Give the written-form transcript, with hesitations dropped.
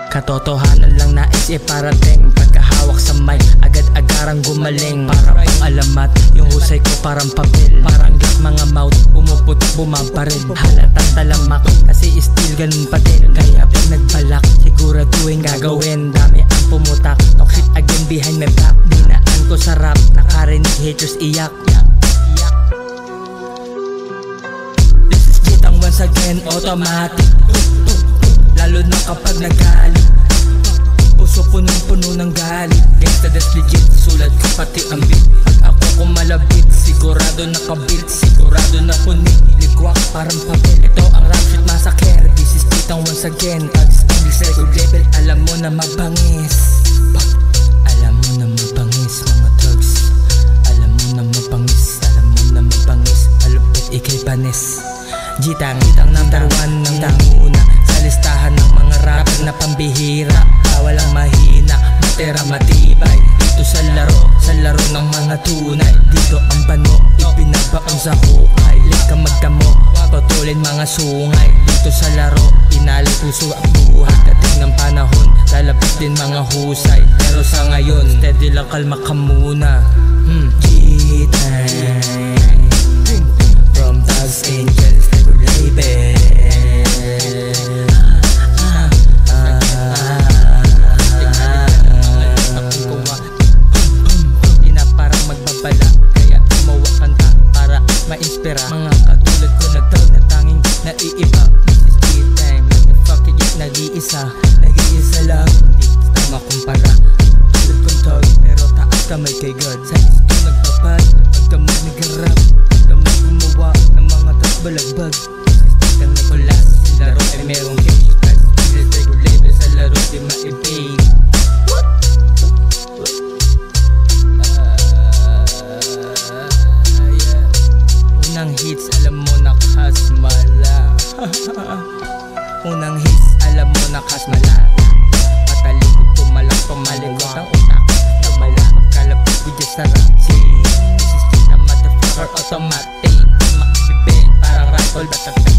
Katotohanan lang nais iparating. Pagkahawak sa mic, agad-agarang gumaling. Para pang alamat, yung husay ko parang papel. Parang gat mga mouth, umuputok bumabaril. Halatang talamak, kasi still ganun pa din. Kaya pag nagbalak, siguraduhin gagawin. Dami ang pumutak, talk shit again behind my back. Dinaan ko sa rap, nakarinig haters iyak. This is Gitang once again, automatic. Lalo na kapag nagalit, puso punong-puno ng galit. Gangsta that's legit, sulat ko pati ang beat. Pag ako kumalabit, sigurado nakabit. Sigurado na punit, ligwak parang papel. Ito ang rap shit massacre. This is Gitang once again. Ags English record label, alam mo na mabangis. Alam mo na mabangis mga drugs. Alam mo na mabangis. Alam mo na mabangis. Malupit ikay panis. Gitang number one ng tanguna sa listahan ng mga rapper na pambihira. Bawal ang mahina, matira matibay. Dito sa laro ng mga tunay. Dito ang bano, ipinabaon sa hukay. Lik ka magdamo, tutulin mga sungay. Dito sa laro, inali puso ang buhay. Dating ng panahon, lalabas din mga husay. Pero sa ngayon, steady lang kalma ka muna. Gitang from Ags Angels record label. Ma-inspira mga katulad ko na tawag na tanging naiiba. This is Gitang, motherfucker yes, nag-iisa lang. Hindi kita makumpara. Tulad kong tawag pero taas kamay kay God. Sa isip ko nagpapad, pagdamag nag-rap, pagdamag gumawa ng mga tas balagbag. Gitang nagulas, laro ay merong cage. Record label sa laro di maibig. Unang hits, alam mo na kasmala. Unang hits, alam mo na kasmala. Matalikod, tumalikot ang utak. Tumalak, kalapit, bigyan sa rap. This is Gitang motherfucker, automatic. Makibibig, parang rifle, batatay.